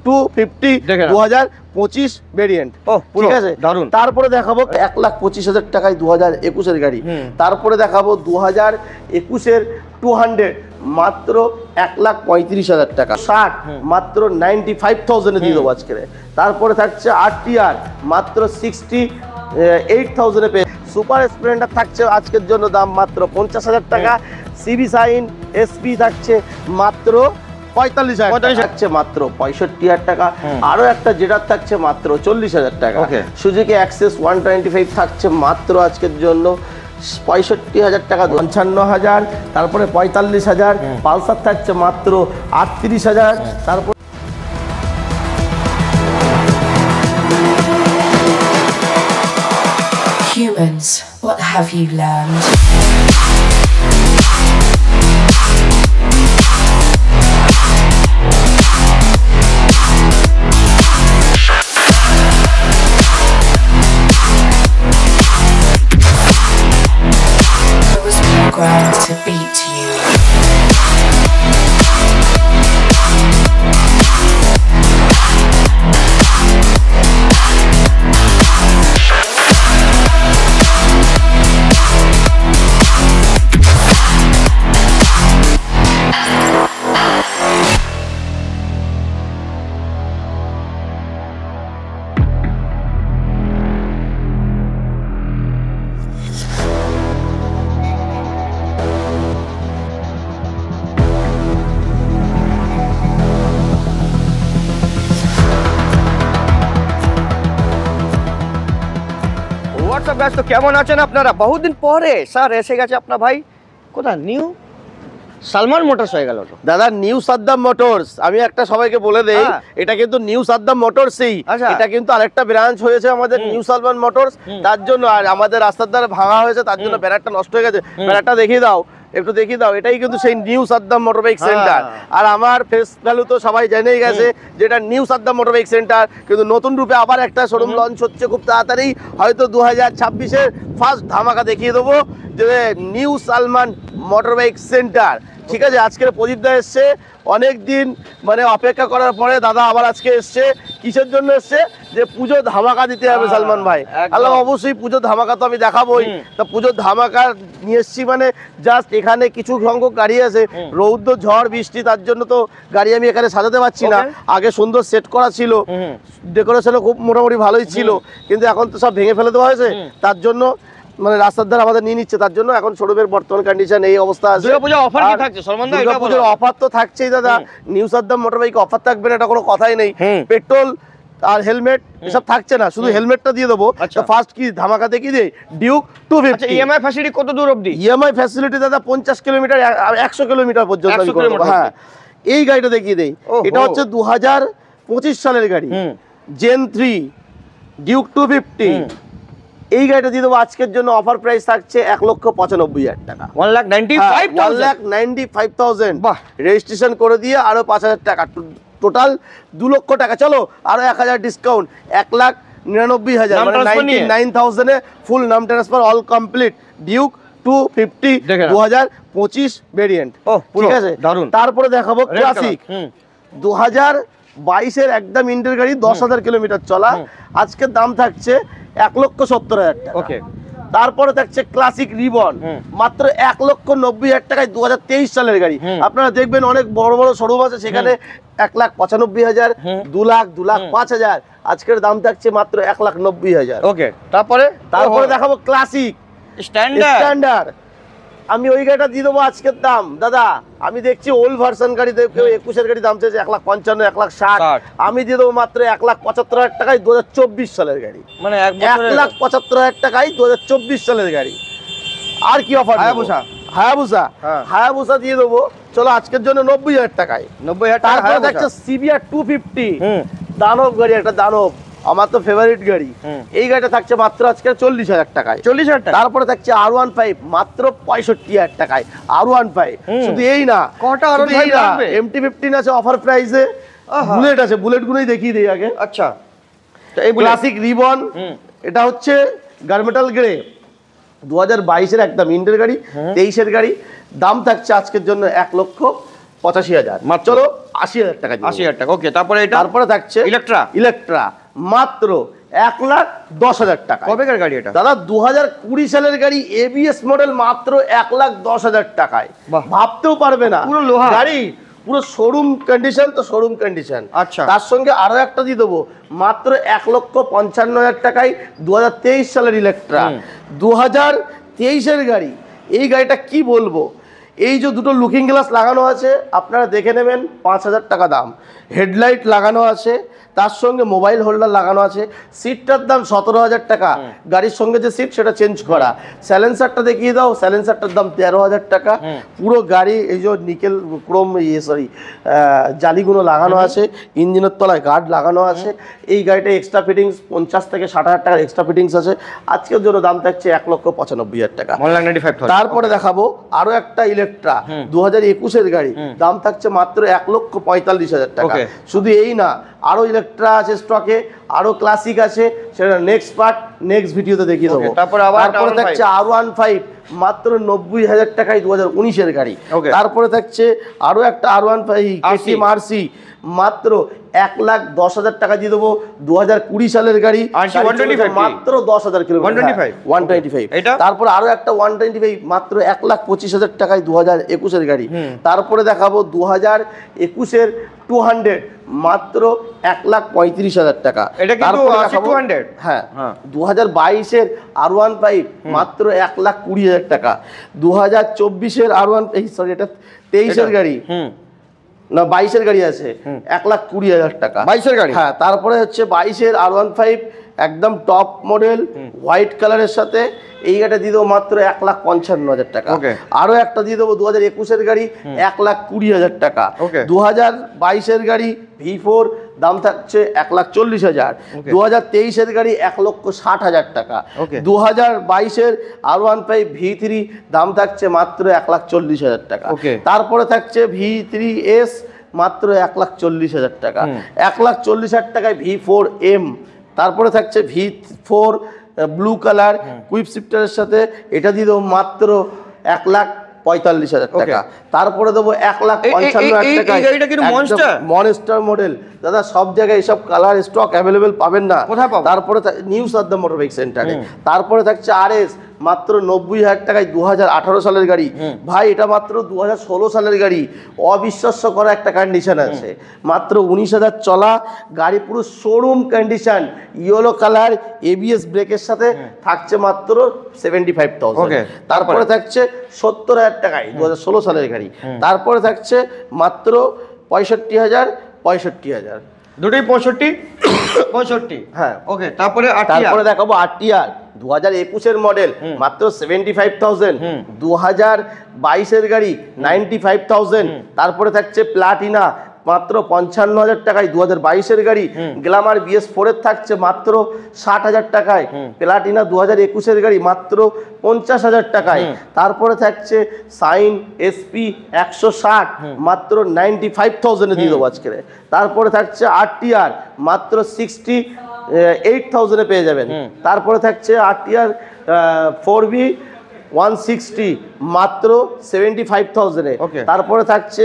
250 2025 variant. ঠিক আছে, তারপরে দেখাবো 1,25,000 টাকায় 2021 গাড়ি। তারপরে দেখাবো 2021 200 মাত্র 1,35,000 টাকা। 60 মাত্র 95,000 দিয়ে দেবো আজকে। তারপরে থাকছে RTR মাত্র 68,000 পেয়ে। সুপার স্প্লেন্ডার থাকছে আজকের জন্য দাম মাত্র 50,000 টাকা। সিবি সাইন SP থাকছে মাত্র 45,000 থাকছে মাত্র 65,000 টাকা। আরো একটা জেটার থাকছে মাত্র 40,000 টাকা। সুজুকি অ্যাক্সেস 125 থাকছে মাত্র আজকের জন্য 65,000 টাকা। 55,000, তারপরে 45,000। পালসার থাকছে মাত্র 38,000। তারপর Humans, what have you learned? I was programmed to beat you. তো কেমন আছেন আপনারা? বহুদিন পরে স্যার এসে গেছে আপনার ভাই। কোথায়? নিউ সালমান মোটরস হয়ে গেল দাদা। নিউ সাদ্দাম মোটরস আমি একটা সবাইকে বলে দেই, এটা কিন্তু নিউ সাদ্দাম মোটরসই। এটা কিন্তু আরেকটা ব্রাঞ্চ হয়েছে আমাদের নিউ সালমান মোটরস, তার জন্য। আর আমাদের রাস্তার ধারে ভাঙা হয়েছে, তার জন্য ব্যানারটা নষ্ট হয়ে গেছে। ব্যানারটা দেখিয়ে দাও, একটু দেখিয়ে দাও। এটাই কিন্তু সেই নিউ সাদ্দাম মোটরবাইক সেন্টার। আর আমার ফেস ভ্যালু তো সবাই জেনেই গেছে, যেটা নিউ সাদ্দাম মোটরবাইক সেন্টার। কিন্তু নতুন রূপে আবার একটা শোরুম লঞ্চ হচ্ছে খুব তাড়াতাড়ি, হয়তো 2026-এর ফার্স্ট ধামাকা দেখিয়ে দেবো, যে নিউ সালমান মোটরবাইক সেন্টার। ঠিক আছে, আজকের প্রদীপ দা এসছে অনেক দিন মানে অপেক্ষা করার পরে। দাদা আবার আজকে এসছে, কিসের জন্য এসছে? যে পুজো ধামাকা দিতে হবে সালমান ভাই। আল্লাহ অবশ্যই পুজো ধামাকা তো আমি দেখাবোই। তা পুজোর ধামাকা নিয়ে এসছি মানে জাস্ট এখানে কিছু সংখ্যক গাড়ি আছে, রৌদ্র ঝড় বৃষ্টি, তার জন্য তো গাড়ি আমি এখানে সাজাতে পারছি না। আগে সুন্দর সেট করা ছিল, ডেকোরেশনও খুব মোটামুটি ভালোই ছিল, কিন্তু এখন তো সব ভেঙে ফেলে দেওয়া হয়েছে। তার জন্য মানে রাস্তার ধারে আমাদের নিয়ে নিচ্ছে, তার জন্য এখন শোরুমের বর্তমান কন্ডিশন এই অবস্থা আছে। দুর্গাপূজার অফার তো থাকছেই দাদা। নিউ সাদ্দাম মোটরবাইক অফার থাকবে না, এটা কোনো কথাই নেই। পেট্রোল আর হেলমেট এসব থাকছে না, শুধু হেলমেটটা দিয়ে দেবো। ফার্স্ট কি ধামাকা দেখিয়ে দেই, ডিউক 250। ইএমআই ফ্যাসিলিটি কত দূর অবধি? ইএমআই ফ্যাসিলিটি দাদা 50 কিলোমিটার 100 কিলোমিটার পর্যন্ত। হ্যাঁ, এই গাড়িটা দেখিয়ে দেই। এটা হচ্ছে 2025 সালের গাড়ি, জেন 3 ডিউক 250। এই গাড়িটা দিয়ে দেবো আজকের জন্য। অফার প্রাইস থাকছে 1,95,000 টাকা। 1,95,000 রেজিস্ট্রেশন করে দিয়ে আরো 5,000 টাকা, টোটাল 2 লক্ষ টাকা। চলো আরো 1,000 ডিসকাউন্ট, 1,99,000 মানে 99,000-এ ফুল নাম transfer all complete. Duke 250 2025 variant. ঠিক আছে, তারপরে দেখাবো ক্লাসিক 2022-এর একদম ইন্ডিয়ার গাড়ি, 10,000 কিলোমিটার চলা। আজকের দাম থাকছে 1,70,000 টাকা। তারপরে থাকছে ক্লাসিক রিবন মাত্র 1,90,000 টাকায়, 2023 সালের গাড়ি। আপনারা দেখবেন অনেক বড় বড় শোরুম আছে, সেখানে 1,95,000, 2 লাখ, 2,05,000। আজকের দাম থাকছে মাত্র 1,90,000। ওকে, তারপরে দেখাবো ক্লাসিক স্ট্যান্ডার্ড। আমি ওই গাড়িটা দিয়ে দেবো আজকের দাম। দাদা আমি দেখছি ওল্ড ভার্সন গাড়ি, কেউ 21-এর গাড়ি দাম চাইছে 1,55,000, 1,60,000। আমি দিয়ে দেবো মাত্র 1,75,000 টাকায় 2024 সালের গাড়ি। মানে 1,75,000 টাকায় 2024 সালের গাড়ি। আর কি অফার? হায়াবুসা দিয়ে দেবো। চলো আজকের জন্য 90,000 টাকায়। 90,000 টাকা। তারপরে দেখছো CBR 250 দানব গাড়ি, একটা দানব, আমার তো ফেভারিট গাড়ি। এই গাড়িটা থাকছে মাত্র আজকে 40,000 টাকায়। 40,000 টাকা। তারপরে থাকছে R15 মাত্র 65,000 টাকায়। R15 শুধু এই না, MT-15 আছে অফার প্রাইসে, বুলেট আছে, বুলেট গুলোই দেখিয়ে দিই আগে। আচ্ছা, এই ক্লাসিক রিবন, এটা হচ্ছে গার্মেটাল গ্রে, 2022-এর একদম ইন্ডিয়ার গাড়ি, 23-এর গাড়ি। দাম থাকছে আজকের জন্য 85,000 মাত্র। চলো 80,000 টাকা দিয়ে দেবো। 80,000 টাকা। ওকে, তারপরে এটা তারপরে থাকছে ইলেকট্রা মাত্র 1,10,000 টাকা। কবেকার গাড়ি এটা? দাদা 2020 সালের গাড়ি, এবিএস মডেল, মাত্র 1,10,000 টাকায়। বাহ। ভাবতেও পারবে না, পুরো লোহা গাড়ি পুরো শোরুম কন্ডিশন, তো শোরুম কন্ডিশন। আচ্ছা। তার সঙ্গে আরো একটা দিয়ে দেবো মাত্র 1,55,000 টাকায় 2023 সালের ইলেকট্রা। 2023-এর গাড়ি, এই গাড়িটা কি বলবো, এই যে দুটো লুকিং গ্লাস লাগানো আছে আপনারা দেখে নেবেন, 5,000 টাকা দাম। হেডলাইট লাগানো আছে, তার সঙ্গে মোবাইল হোল্ডার লাগানো আছে। সিটটার দাম 17,000 টাকা। গাড়ির সঙ্গে যে সিট সেটা চেঞ্জ করা। স্যালেন্সারটা দেখিয়ে দাও, স্যালেন্সারটার দাম 13,000 টাকা। পুরো গাড়ি এই যে নিকেল ক্রোম জালিগুলো লাগানো আছে, ইঞ্জিনের তলায় গার্ড লাগানো আছে। এই গাড়িটা এক্সট্রা ফিটিংস 50 থেকে 60,000 টাকার এক্সট্রা ফিটিংস আছে। আজকের জন্য দাম থাকছে 1,95,000 টাকা। 1,95,000। তারপরে দেখাবো আরো একটা ইলেকট্রা 2021-এর গাড়ি, দাম থাকছে মাত্র 1,45,000 টাকা। শুধু এই না, আরো ইলেকট্রা আছে স্টকে, আরো ক্লাসিক আছে, সেটা নেক্সট ভিডিওতে দেখিয়ে দেবো। তারপরে থাকছে R15 মাত্র 90,000 টাকায় 2019-এর গাড়ি। তারপরে থাকছে আরো একটা R15 KTM RC মাত্র 1,10,000 টাকা দিয়ে দেবো। 2020 সালের গাড়ি, মাত্র 10,000 কিলোমিটার। 125। তারপরে আরো একটা 125 মাত্র 1,25,000 টাকায় 2021-এর গাড়ি। তারপরে দেখাবো 2021-এর 200 মাত্র 1,35,000 টাকা। হ্যাঁ। 2022-এর R15 মাত্র 1,20,000 টাকা। 2024-এর R15, সরি এটা 23-এর গাড়ি না, 22-এর গাড়ি আছে, 1,20,000 টাকা। 22-এর গাড়ি, হ্যাঁ। তারপরে হচ্ছে 22-এর R15 একদম টপ মডেল, হোয়াইট কালারের সাথে। এই গাড়িটা দিয়ে দেবো মাত্র 1,55,000 টাকা। আরো একটা দিয়ে দেবো 2021-এর গাড়ি, 1,20,000 টাকা। 2022-এর গাড়ি V4 দাম থাকছে 1,40,000। 2023-এর গাড়ি 1,60,000 টাকা। 2022-এর R15 V3 দাম থাকছে মাত্র 1,40,000 টাকা। তারপরে থাকছে V3S মাত্র 1,40,000 টাকা। 1,40,000 টাকায় V4M। তারপরে থাকছে V4 ব্লু কালার কুইপ শিফটারের সাথে, এটা দিয়ে দেবো মাত্র 1,45,000 টাকা। তারপরে দেবো 1,55,000 টাকায় মনস্টার মডেল। দাদা সব জায়গায় এইসব কালার স্টক অ্যাভেলেবেল পাবেন না। তারপরে নিউ সাদ্দাম মোটর বাইক সেন্টারে। তারপরে থাকছে RS মাত্র 90,000 টাকায় 2018 সালের গাড়ি। ভাই এটা মাত্র 2016 সালের গাড়ি, অবিশ্বাস্য করা একটা কন্ডিশন আছে। মাত্র 19,000 চলা গাড়ি, পুরো showroom condition, yellow colour, ABS ব্রেকের সাথে, থাকছে মাত্র 75,000। তারপরে থাকছে 70,000 টাকায় 2016 সালের গাড়ি। তারপরে থাকছে মাত্র 65,000। দুটোই 65। হ্যাঁ। ওকে, তারপরে দেখাবো RTR 2021-এর মডেল মাত্র 75,000। 2022-এর গাড়ি 95,000। তারপরে থাকছে প্লাটিনা মাত্র 55,000 টাকায় 2022-এর গাড়ি। গ্ল্যামার BS4-এর থাকছে মাত্র 60,000 টাকায়। প্লাটিনা 2021-এর গাড়ি মাত্র 50,000 টাকায়। তারপরে থাকছে সাইন SP 160 মাত্র 95,000-এ দিয়ে দেবো আজকে। তারপরে থাকছে RTR মাত্র 68,000-এ পেয়ে যাবেন। তারপরে থাকছে RTR 4V 160 মাত্র 75,000-এ। তারপরে থাকছে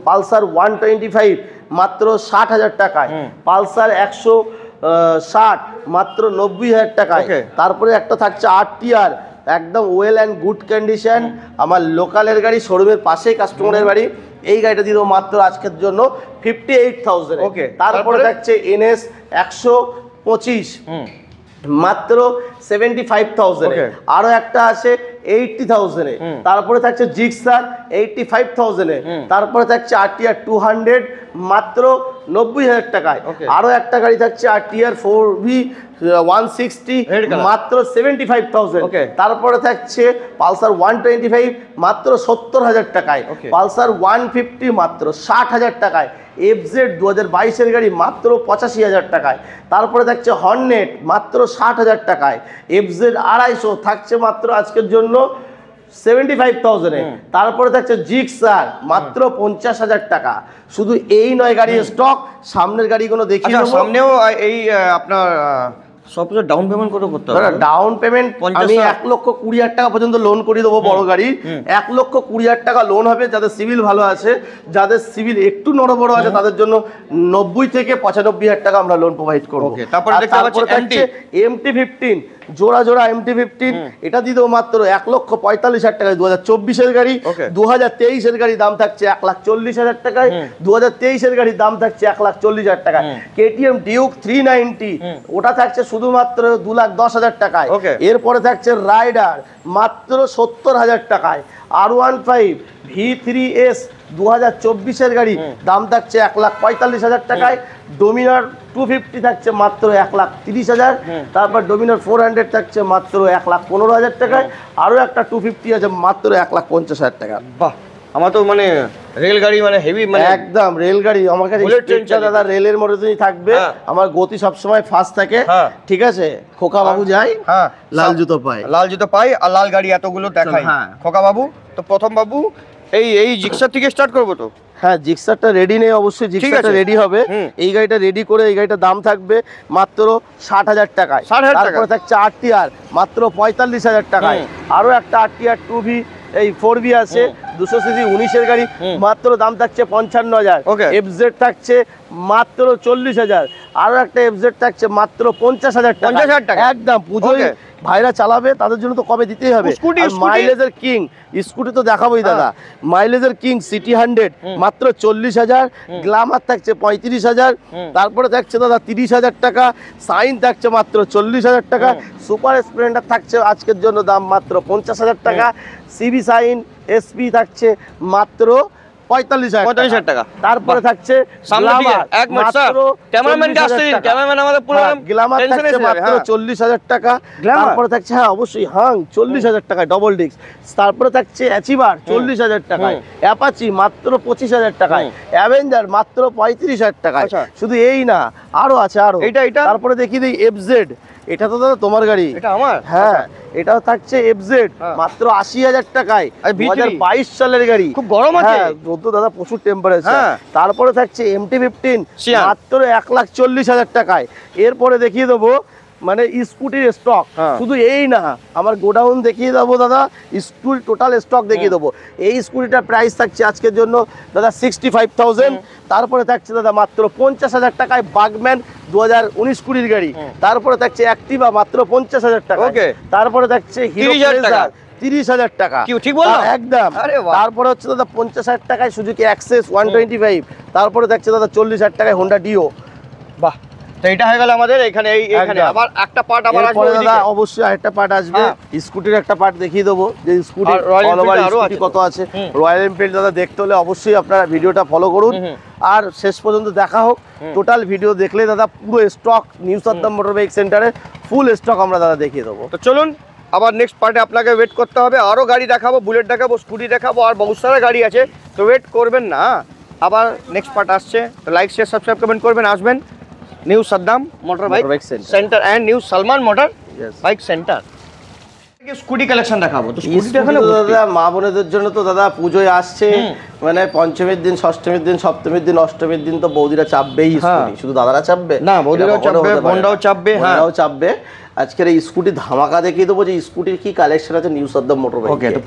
পালসার 125 মাত্র 60,000 টাকায়। পালসার 160 মাত্র 90,000 টাকায়। তারপরে একটা থাকছে RTR একদম ওয়েল অ্যান্ড গুড কন্ডিশন, আমার লোকালের গাড়ি, শোরুমের পাশেই কাস্টমারের বাড়ি। এই গাড়িটা দিয়ে দেবো মাত্র আজকের জন্য 58,000। তারপরে থাকছে NS 125 মাত্র 75,000। আরো একটা আছে 80,000-এ। তারপরে থাকছে জিক্সার 85,000-এ। তারপরে থাকছে RTR 200 মাত্র 90,000 টাকায়। আরো একটা গাড়ি থাকছে RTR 4V 160 মাত্র 75,000। তারপরে থাকছে পালসার 125 মাত্র 70,000 টাকায়। পালসার 150 মাত্র 60,000 টাকায়। FZ 2022-এর গাড়ি মাত্র 85,000 টাকায়। তারপরে থাকছে হর্নেট মাত্র 60,000 টাকায়। FZ 250 থাকছে মাত্র আজকের জন্য 75,000-এ। তারপরে থাকছে জিক্সার মাত্র 50,000 টাকা। শুধু এই নয় গাড়ির স্টক, সামনের গাড়িগুলো দেখিয়ে দেবো। সামনেও এই আপনার সবচেয়ে ডাউন পেমেন্ট কত করতে হবে? ডাউন পেমেন্ট 50,000 আমি 1,20,000 টাকা পর্যন্ত লোন করে দেবো বড় গাড়ি। 1,20,000 টাকা লোন হবে যাদের সিভিল ভালো আছে, যাদের সিভিল একটু নড়বড় আছে তাদের জন্য 90 থেকে 95,000 টাকা আমরা লোন প্রোভাইড করবো। তারপরে দেখতে পাচ্ছি MT-15 জোড়া জোড়া MT-15, এটা দিয়ে দেবো মাত্র 1,45,000 টাকায়। 2024-এর গাড়ি, 2023-এর গাড়ি দাম থাকছে 1,40,000 টাকায়, 2023-এর গাড়ির দাম থাকছে 1,40,000 টাকায়। KTM ডিউক 390 ওটা থাকছে শুধুমাত্র 2,10,000 টাকায়। এরপরে থাকছে রাইডার মাত্র 70,000 টাকায়। R15 V3S 2024-এর গাড়ি দাম থাকছে 1,45,000 টাকায়। ডোমিনার 250 থাকছে মাত্র 1,30,000। তারপর ডোমিনার 400 থাকছে মাত্র 1,15,000 টাকায়। আরো একটা 250 আছে মাত্র 1,50,000 টাকা। বাহ, আমার তো মানে রেলগাড়ি মানে হেভি, মানে একদম রেলগাড়ি। আমার কাছে স্পিডটা দাদা রেলের মতোই থাকবে, আমার গতি সবসময় ফাস্ট থাকে। ঠিক আছে, খোকা বাবু যায় লাল জুতো পায়, লাল জুতো পাই আর লাল গাড়ি এতগুলো দেখাই। খোকা বাবু তো প্রথম বাবু এই জিক্সার থেকে স্টার্ট করবো তো? হ্যাঁ, জিক্সারটা রেডি নেই, অবশ্যই জিক্সারটা রেডি হবে। এই গাড়িটা রেডি করে এই গাড়িটার দাম থাকবে মাত্র 60,000 টাকায়। তারপরে থাকছে RTR মাত্র 45,000 টাকায়। আরো একটা RTR 2V এই 4V আছে 200 সিসি 19-এর গাড়ি, মাত্র দাম থাকছে 55,000। FZ থাকছে মাত্র 40,000। আরো একটা FZ থাকছে মাত্র 50,000 টাকা। একদম পুজোয় ভাইরা চালাবে তাদের জন্য তো কবে দিতেই হবে। মাইলেজের কিং স্কুটি তো দেখাবোই দাদা। মাইলেজের কিং সিটি 100 মাত্র 40,000। গ্ল্যামার থাকছে 35,000। তারপরে থাকছে দাদা 30,000 টাকা। সাইন থাকছে মাত্র 40,000 টাকা। সুপার স্প্লেন্ডার থাকছে আজকের জন্য দাম মাত্র 50,000 টাকা। সিবি সাইন SP থাকছে মাত্র 45,000 টাকা। তারপরে থাকছে মাত্র 40,000 টাকা। তারপরে থাকছে অবশ্যই হাং 40,000 টাকায় ডবল ডিস্ক। তারপরে থাকছে অ্যাচিভার 40,000 টাকায়। অ্যাপাচি মাত্র 25,000 টাকায়। অ্যাভেঞ্জার মাত্র 35,000 টাকায়। শুধু এই না, আরো আছে আরো। তারপরে দেখি দিই FZ, এটা তো দাদা তোমার গাড়ি। এটা আমার? হ্যাঁ, এটাও থাকছে FZ মাত্র 80,000 টাকায়। 2022 সালের গাড়ি, খুব গরম আছে দাদা, প্রচুর টেম্পারেচার। তারপরে থাকছে MT-15 মাত্র 1,40,000 টাকায়। এরপরে দেখিয়ে দেবো মানে স্কুটির স্টক। শুধু এই না, আমার গোডাউন দেখিয়ে দেবো দাদা, স্কুটি টোটাল স্টক দেখিয়ে দেবো। এই স্কুটিটার প্রাইস থাকছে আজকের জন্য দাদা 65,000। তারপরে থাকছে দাদা মাত্র 50,000 টাকায় বাগম্যান 2019 কুড়ির গাড়ি। তারপরে থাকছে অ্যাক্টিভা মাত্র 50,000 টাকা। তারপরে থাকছে হিরো 30,000 টাকা। ঠিক বললাম? একদম। তারপরে হচ্ছে দাদা 50,000 টাকায় সুজুকি অ্যাক্সেস 125। তারপরে থাকছে দাদা 40,000 টাকায় হোন্ডা ডিও। বাহ, তো এটা হয়ে গেল আমাদের এখানে। এইখানে আবার একটা পার্ট আবার আসবে দাদা, অবশ্যই আরেকটা পার্ট আসবে। স্কুটির একটা পার্ট দেখিয়ে দেবো যে স্কুটি কত আছে। রয়্যাল এনফিল্ড দাদা দেখতে হলে অবশ্যই আপনারা ভিডিওটা ফলো করুন আর শেষ পর্যন্ত দেখা হোক। টোটাল ভিডিও দেখলে দাদা পুরো stock new Saddam motor bike সেন্টারে ফুল স্টক আমরা দাদা দেখিয়ে দেবো। তো চলুন আবার নেক্সট পার্টে আপনাকে ওয়েট করতে হবে। আরও গাড়ি দেখাবো, বুলেট দেখাবো, স্কুটি দেখাবো, আর বহু সারা গাড়ি আছে। তো ওয়েট করবেন না, আবার নেক্সট পার্ট আসছে। তো লাইক শেয়ার সাবস্ক্রাইব কমেন্ট করবেন, আসবেন new Saddam motor bike centre and new Salman motor bike centre. Scooty collection দেখাবো। তো দাদা মা বোনেদের জন্য তো দাদা পুজোয় আসছে, মানে পঞ্চমীর দিন, ষষ্ঠমীর দিন, সপ্তমীর দিন, অষ্টমীর দিন তো বৌদিরা চাপবেই। শুধু দাদারা চাপবে না, বৌদিরাও চাপবে, বোনরাও চাপবে, বোনরাও চাপবে। আজকের এই স্কুটি ধামাকা দেখিয়ে দেবো যে স্কুটির কি কালেকশন আছে নিউ সাদ্দাম মোটর বাইক। ওকে, তো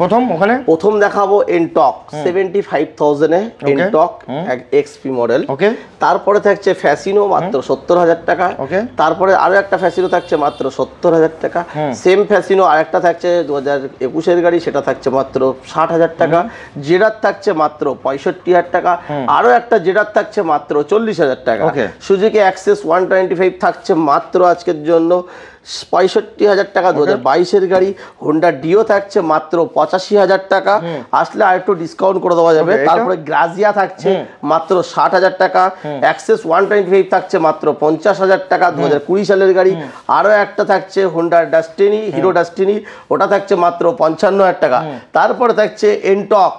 প্রথম দেখাবো এনটক 75,000 এ এনটক XP মডেল। ওকে, তারপরে থাকছে ফ্যাসিনো মাত্র 70,000 টাকা। তারপরে আরো একটা ফ্যাসিনো থাকছে মাত্র 70,000 টাকা। সেম ফ্যাসিনো আরেকটা থাকছে 2021-এর গাড়ি, সেটা থাকছে মাত্র 60,000 টাকা। জেডার থাকছে মাত্র 65,000 টাকা। আরো একটা জেডার থাকছে মাত্র 40,000 টাকা। সুজুকি অ্যাক্সেস 125 থাকছে মাত্র আজকের জন্য 65,000 টাকা। 2022-এর গাড়ি। হোন্ডা ডিও থাকছে মাত্র 85,000 টাকা। আসলে আর একটু ডিসকাউন্ট করে দেওয়া যাবে। তারপরে গ্রাজিয়া থাকছে মাত্র 60,000 টাকা। অ্যাক্সেস 125 থাকছে মাত্র 50,000 টাকা। 2020 সালের গাড়ি। আরো একটা থাকছে হোন্ডা ডাস্টিনি, হিরো ডাস্টিনি, ওটা থাকছে মাত্র 55,000 টাকা। তারপরে থাকছে এনটক,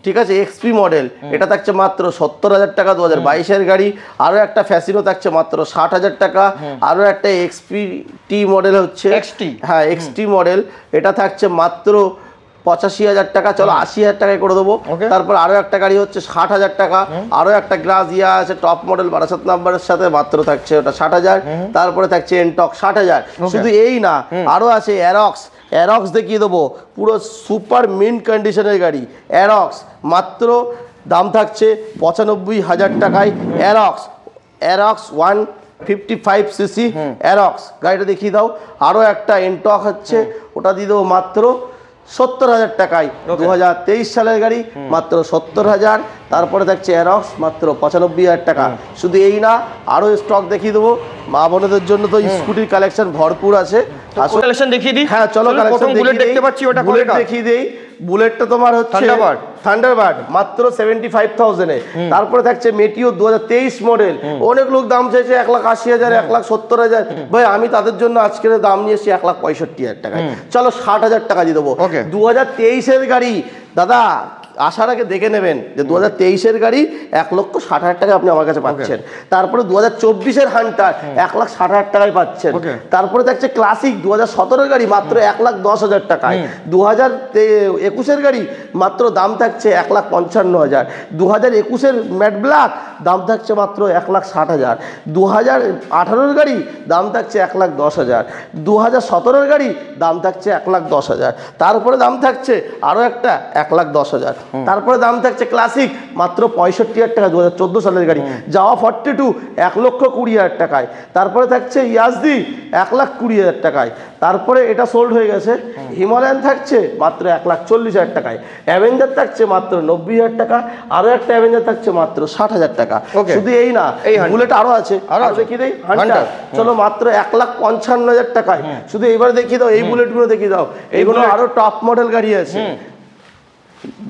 ঠিক আছে, XP মডেল, এটা থাকছে মাত্র 70,000 টাকা। 2022-এর গাড়ি। আরো একটা ফ্যাসিনো থাকছে মাত্র 60,000 টাকা। আরো একটা XPT মডেল হচ্ছে, হ্যাঁ XT মডেল, এটা থাকছে মাত্র 85,000 টাকা, চলো 80,000 টাকায় করে দেবো। তারপর আরো একটা গাড়ি হচ্ছে 60,000 টাকা, আরো একটা গ্রাজিয়া আছে টপ মডেল 12 নাম্বারের সাথে, মাত্র থাকছে ওটা 60,000। তারপরে থাকছে এনটক 60,000। শুধু এই না, আরো আছে অ্যারক্স দেখিয়ে দেবো, পুরো সুপার মিন্ট কন্ডিশনের গাড়ি অ্যারক্স, মাত্র দাম থাকছে 95,000 টাকায়। অ্যারক্স 155 সিসি অ্যারক্স গাড়িটা দেখিয়ে দাও। আরও একটা এনটক হচ্ছে, ওটা দিয়ে দেবো মাত্র 70,000 টাকায়। 2023 সালের গাড়ি, মাত্র 70,000। তারপরে থাকছে অ্যারক্স, মাত্র 95,000 টাকা। শুধু এই না, আরও স্টক দেখিয়ে দেবো। মা বোনদের জন্য তো স্কুটির কালেকশন ভরপুর আছে। কালেকশন দেখিয়ে দিই। হ্যাঁ চলো কালেকশন দেখতে পাচ্ছি, ওটা বুলেট দেখিয়ে দেই। বুলেটটা তোমার হচ্ছে থান্ডারবার্ড, মাত্র 75,000 এ। তারপরে থাকছে মেটিও 2023 মডেল। অনেক লোক দাম চাইছে 1,80,000, 1,70,000। ভাই আমি তাদের জন্য আজকের দাম নিয়ে এসেছি 1,65,000 টাকায়। চলো 60,000 টাকা দিয়ে দেবো। 2023-এর গাড়ি দাদা, আসার আগে দেখে নেবেন যে 2023-এর গাড়ি 1,60,000 টাকায় আপনি আমার কাছে পাচ্ছেন। তারপরে 2024-এর হান্টার 1,60,000 টাকায় পাচ্ছেন। তারপরে থাকছে ক্লাসিক 2017-এর গাড়ি, মাত্র 1,10,000 টাকায়। 2021-এর গাড়ি মাত্র দাম থাকছে 1,55,000। 2021-এর ম্যাট ব্ল্যাক দাম থাকছে মাত্র 1,60,000। 2018-এর গাড়ি দাম থাকছে 1,10,000। 2017-এর গাড়ি দাম থাকছে 1,10,000। তারপরে দাম থাকছে আরও একটা 1,10,000। তারপরে দাম থাকছে ক্লাসিক, মাত্র 65,000 টাকা। 2014 সালের গাড়ি। যাওয়া 42 1,20,000 টাকায়। তারপরে থাকছে ইয়াজদি 1,20,000 টাকায়। তারপরে এটা সোল্ড হয়ে গেছে। হিমালয়ান থাকছে মাত্র 1,40,000 টাকায়। অ্যাভেঞ্জার থাকছে মাত্র 90,000 টাকা। আরো একটা অ্যাভেঞ্জার থাকছে মাত্র 60,000 টাকা। শুধু এই না, বুলেট আরো আছে, আরো দেখিয়ে দেই। হান্টার চলো মাত্র 1,55,000 টাকায়। শুধু এইবার দেখিয়ে দাও, এই বুলেটগুলো দেখিয়ে দাও। এইগুলো আরো টপ মডেল গাড়ি আছে।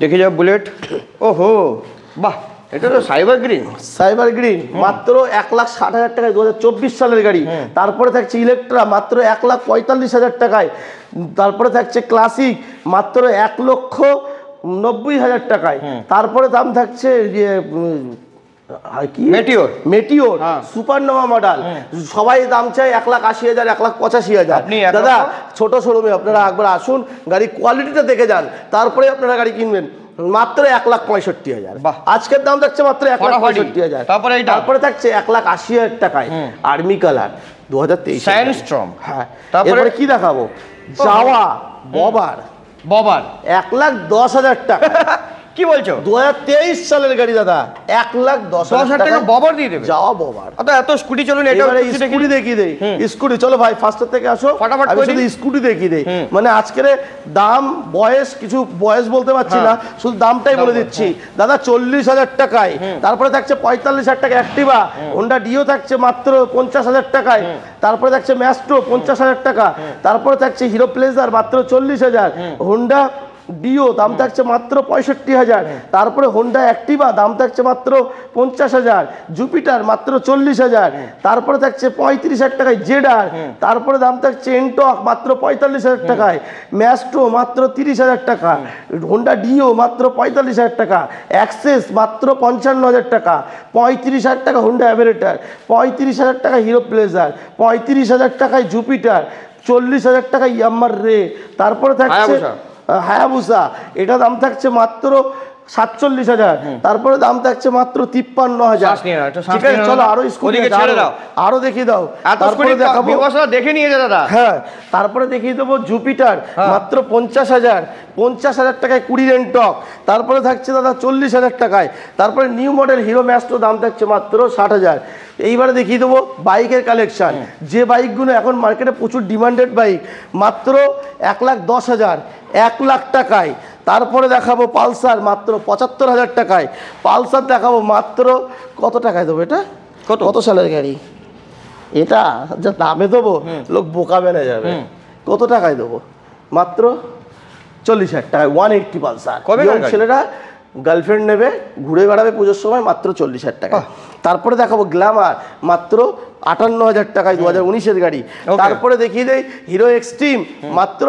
দেখে যাও বুলেট। ওহো বাহ, এটা তো সাইবার গ্রিন মাত্র 1,60,000 টাকায়। 2024 সালের গাড়ি। তারপরে থাকছে ইলেকট্রা মাত্র 1,45,000 টাকায়। তারপরে থাকছে ক্লাসিক মাত্র 1,90,000 টাকায়। তারপরে দাম থাকছে মেটিওর সুপারনোভা মডেল। সবাই দাম চাই 1,80,000, 1,85,000। দাদা ছোট শোরুমে আপনারা একবার আসুন, গাড়ি কোয়ালিটিটা দেখে যান, তারপরে আপনারা গাড়ি কিনবেন। মাত্র 1,65,000। আজকের দাম থাকছে মাত্র 1,65,000। তারপরে থাকছে 1,80,000 টাকায় আর্মি কালার 2023 স্যান্ডস্টর্ম। হ্যাঁ, তারপরে কি দেখাবো, যাওয়া ববার 1,10,000 টাকা। কি বলছো? 2023 সালের গাড়ি দাদা, 1,10,000 টাকা ববার দিয়ে দেবে। যাওয়া ববার। এত স্কুটি চলুন, এটা স্কুটি দেখিয়ে দেই। স্কুটি চলো ভাই, ফার্স্টার থেকে আসো, আমি শুধু স্কুটি দেখিয়ে দেই। মানে আজকের দাম বয়স কিছু বয়স বলতে পারছি না, শুধু দামটাই বলে দিচ্ছি দাদা। 40,000 টাকায়। তারপরে থাকছে 45,000 টাকা অ্যাক্টিভা। হোন্ডা ডিও থাকছে মাত্র 50,000 টাকায়। তারপরে থাকছে ম্যাস্ট্রো 50,000 টাকা। তারপরে থাকছে হিরো প্লেজার মাত্র 40,000। হোন্ডা ডিও দাম থাকছে মাত্র 65,000। তারপরে হোন্ডা অ্যাক্টিভা দাম থাকছে মাত্র 50,000। জুপিটার মাত্র 40,000। তারপরে থাকছে 35,000 টাকায় জেডার। তারপরে দাম থাকছে এনটক মাত্র 45,000 টাকায়। ম্যাস্ট্রো মাত্র 30,000 টাকা। হোন্ডা ডিও মাত্র 45,000 টাকা। অ্যাক্সেস মাত্র 55,000 টাকা। 35,000 টাকা হোন্ডা অ্যাভারেটার। 35,000 টাকা হিরো প্লেজার। 35,000 টাকায় জুপিটার। 40,000 টাকা ইয়ামার রে। তারপরে থাকছে হায়াবুসা, এটা দাম থাকছে মাত্র 47,000। তারপরে দাম থাকছে মাত্র 53,000। ঠিক আছে, চলো আরো স্কুটি আরো দেখিয়ে দাও। তারপরে দেখাবো, দেখে নিয়ে যা দাদা। হ্যাঁ, তারপরে দেখিয়ে দেবো জুপিটার মাত্র 50,000। 50,000 টাকায় 20 এনটক। তারপরে থাকছে দাদা 40,000 টাকায়। তারপরে নিউ মডেল হিরো ম্যাস্ট্রো দাম থাকছে মাত্র 60,000। এইবারে দেখিয়ে দেবো বাইকের কালেকশন, যে বাইকগুলো এখন মার্কেটে প্রচুর ডিমান্ডেড বাইক, মাত্র 1,10,000, 1,00,000 টাকায়। তারপরে দেখাবো পালসার মাত্র 75,000 টাকায়। পালসার দেখাবো মাত্র কত টাকায় দেবো? এটা কত সালের গাড়ি? এটা যা দামে দেবো লোক বোকা বেড়ে যাবে। কত টাকায় দেবো? মাত্র 40,000 টাকায় 180 পালসার। ছেলেরা গার্লফ্রেন্ড নেবে, ঘুরে বেড়াবে পুজোর সময়, মাত্র 40,000 টাকা। তারপরে দেখাবো গ্ল্যামার মাত্র 58,000 টাকায়, 2019-এর গাড়ি। তারপরে দেখিয়ে দেয় হিরো এক্সট্রিম মাত্র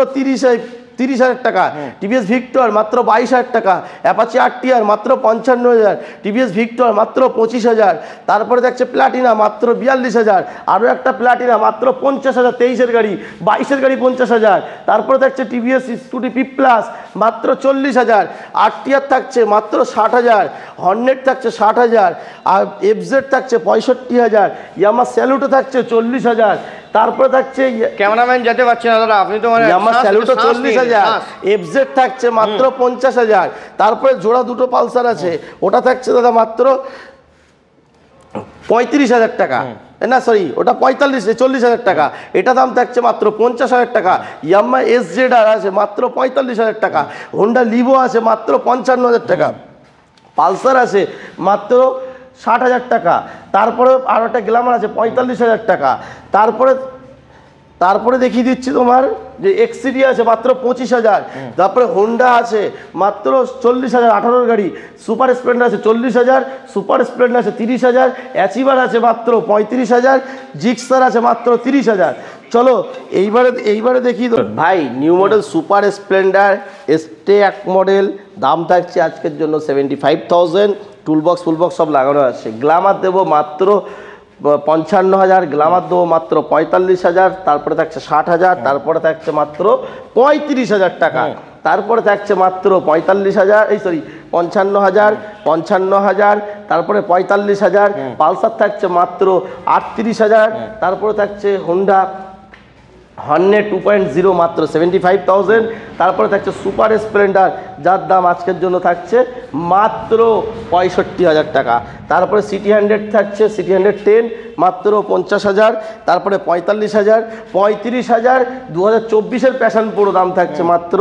30,000 টাকা, টিভিএস ভিক্টর মাত্র 22,000 টাকা, অ্যাপাচি আরটিআর মাত্র 55,000, টিভিএস ভিক্টর মাত্র 25,000, তারপরে দেখছে প্লাটিনা মাত্র 42,000, আরও একটা প্লাটিনা মাত্র 50,000, 23-এর গাড়ি, 22-এর গাড়ি 50,000, তারপরে দেখছে টিভিএস স্কুটি পি প্লাস মাত্র 40,000, আরটিআর থাকছে মাত্র 60,000, হর্নেট থাকছে 60,000, আর এফজেড থাকছে 65,000, ইয়ামা স্যালুটো থাকছে 40,000, তারপরে থাকছে ক্যামেরাম্যান যেতে পারছে না দাদা, আপনি তো মানে ইয়ামা স্যালুটো 40,000, এফজেড থাকছে মাত্র 50,000, তারপরে জোড়া দুটো পালসার আছে, ওটা থাকছে দাদা মাত্র 35,000 টাকা, না সরি ওটা 40,000 টাকা, এটা দাম থাকছে মাত্র 50,000 টাকা, ইয়ামা এসজেড আর আছে মাত্র 45,000 টাকা, হোন্ডা লিভো আছে মাত্র 55,000 টাকা, পালসার আছে মাত্র 60,000 টাকা, তারপরে আর একটা গ্ল্যামার আছে 45,000 টাকা, তারপরে দেখিয়ে দিচ্ছি তোমার যে এক্সিডি আছে মাত্র 25,000, তারপরে হোন্ডা আছে মাত্র 40,000, 18 গাড়ি, সুপার স্প্লেন্ডার আছে 40,000, সুপার স্প্লেন্ডার আছে 30,000, অ্যাচিভার আছে মাত্র 35,000, জিক্সার আছে মাত্র 30,000। চলো এইবারে দেখি তো ভাই, new model super Splendor Xtec model দাম থাকছে আজকের জন্য 75,000, টুলবক্স ফুলবক্স সব লাগানো আছে। গ্ল্যামার দেবো মাত্র 55,000, গ্ল্যামার দেবো মাত্র 45,000, তারপরে থাকছে 60,000, তারপরে থাকছে মাত্র 35,000 টাকা, তারপরে থাকছে মাত্র 55,000, তারপরে 45,000, পালসার থাকছে মাত্র 38,000, তারপরে থাকছে হোন্ডা হর্নেট 2.0 মাত্র 75,000, তারপরে থাকছে সুপার স্প্লেন্ডার যার দাম আজকের জন্য থাকছে মাত্র 65,000 টাকা, তারপরে সিটি 100 থাকছে, সিটি 110 মাত্র 50,000, তারপরে 45,000, 2024-এর প্যাশন প্রো দাম থাকছে মাত্র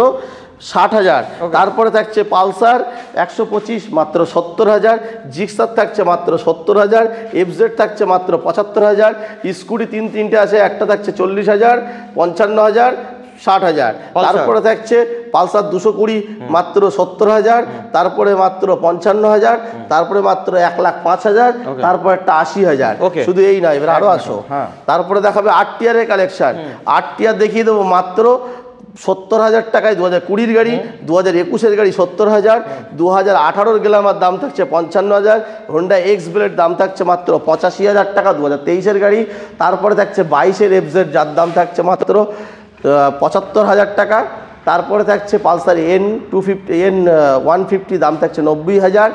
60,000, তারপরে থাকছে পালসার 125 মাত্র 70,000, জিক্সার থাকছে মাত্র 70,000, এফজেড থাকছে মাত্র 75,000, স্কুটি তিনটে আছে, একটা থাকছে 40,000, 55,000, 60,000, তারপরে থাকছে পালসার 220 মাত্র 70,000, তারপরে মাত্র 55,000, তারপরে মাত্র 1,05,000, তারপর একটা 80,000। শুধু এই নয়, এবার আরো আসো, তারপরে দেখাবে আরটিআর এর কালেকশন। আরটিআর দেখিয়ে দেবো মাত্র 70,000 টাকায় 2020-এর গাড়ি, 2021-এর গাড়ি 70,000, 2018-এর গ্ল্যামার দাম থাকছে 55,000, হোন্ডা এক্স ব্লেড দাম থাকছে মাত্র 85,000 টাকা, 2023-এর গাড়ি, তারপরে থাকছে 22-এর এফজেড যার দাম থাকছে মাত্র 75,000 টাকা, তারপরে থাকছে পালসার N150 দাম থাকছে 90,000,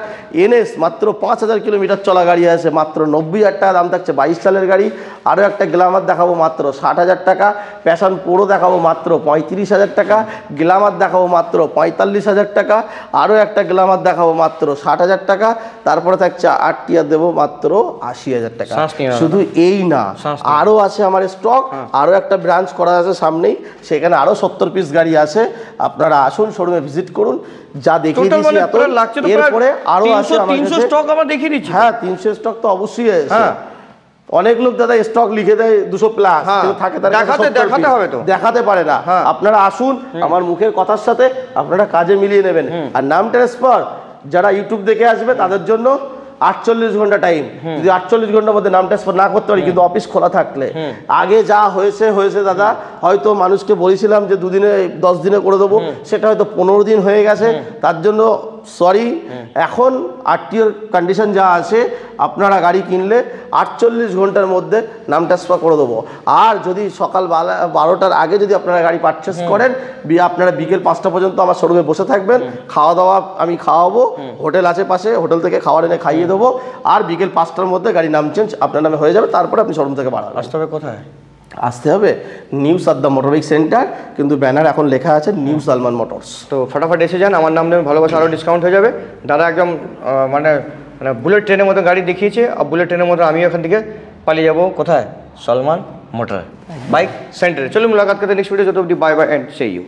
এনএস মাত্র 5,000 কিলোমিটার চলা গাড়ি আছে মাত্র 90,000 টাকা দাম থাকছে, 22 সালের গাড়ি। আরও একটা গ্ল্যামার দেখাবো মাত্র 60,000 টাকা, প্যাশন প্রো দেখাবো মাত্র 35,000 টাকা, গ্ল্যামার দেখাবো মাত্র 45,000 টাকা, আরও একটা গ্ল্যামার দেখাবো মাত্র 60,000 টাকা, তারপরে থাকছে আরটিআর দেবো মাত্র 80,000 টাকা। শুধু এই না, আরও আছে আমার স্টক, আরও একটা ব্রাঞ্চ করা আছে সামনেই, সেখানে আরও 70 পিস গাড়ি আছে, আপনারা আসুন শোরুমে ভিজিট করুন। যা দেখিয়ে দিয়েছি এরপরে আরো আছে আমার কাছে 300 স্টক আমরা দেখিয়ে দিচ্ছি। হ্যাঁ 300 স্টক তো অবশ্যই আছে। অনেক লোক দাদা স্টক লিখে দেয় 200 প্লাস, কিন্তু থাকে তার দেখাতে হবে তো, দেখাতে পারে না। আপনারা আসুন, আমার মুখের কথার সাথে আপনারা কাজে মিলিয়ে নেবেন। আর নাম ট্রান্সফার যারা ইউটিউব দেখে আসবে তাদের জন্য 48 ঘন্টা টাইম, যদি 48 ঘন্টার মধ্যে নাম ট্রান্সফার না করতে পারি, কিন্তু অফিস খোলা থাকলে, আগে যা হয়েছে দাদা, হয়তো মানুষকে বলেছিলাম যে 2 দিনে 10 দিনে করে দেবো, সেটা হয়তো 15 দিন হয়ে গেছে, তার জন্য সরি। এখন আরটিওর কন্ডিশন যা আছে, আপনারা গাড়ি কিনলে 48 ঘন্টার মধ্যে নাম ট্রান্সফার করে দেবো। আর যদি সকাল 12টার আগে যদি আপনারা গাড়ি পারচেস করেন, আপনারা বিকেল 5টা পর্যন্ত আমার শোরুমে বসে থাকবেন, খাওয়া দাওয়া আমি খাওয়াবো, হোটেল আছে পাশে, হোটেল থেকে খাবার এনে খাইয়ে দেবো, আর বিকেল 5টার মধ্যে গাড়ি নাম চেঞ্জ আপনার নামে হয়ে যাবে, তারপরে আপনি শোরুম থেকে বাড়াবেন। আসতে হবে কোথায়? আসতে হবে নিউ সাদ্দাম মোটরবাইক সেন্টার, কিন্তু ব্যানার এখন লেখা আছে নিউ সালমান মোটরস। তো ফটাফট এসে যান, আমার নাম নেবে, ভালোবাসা আরও ডিসকাউন্ট হয়ে যাবে। দাদা একদম মানে বুলেট ট্রেনের মতো গাড়ি দেখিয়েছে, আর বুলেট ট্রেনের মতো আমিও এখান থেকে পালিয়ে যাবো কোথায়? সলমান মোটর বাইক সেন্টারে। চলুন মুলাকাত করতে নেক্সট ভিডিও, যত অবধি bye bye and see you.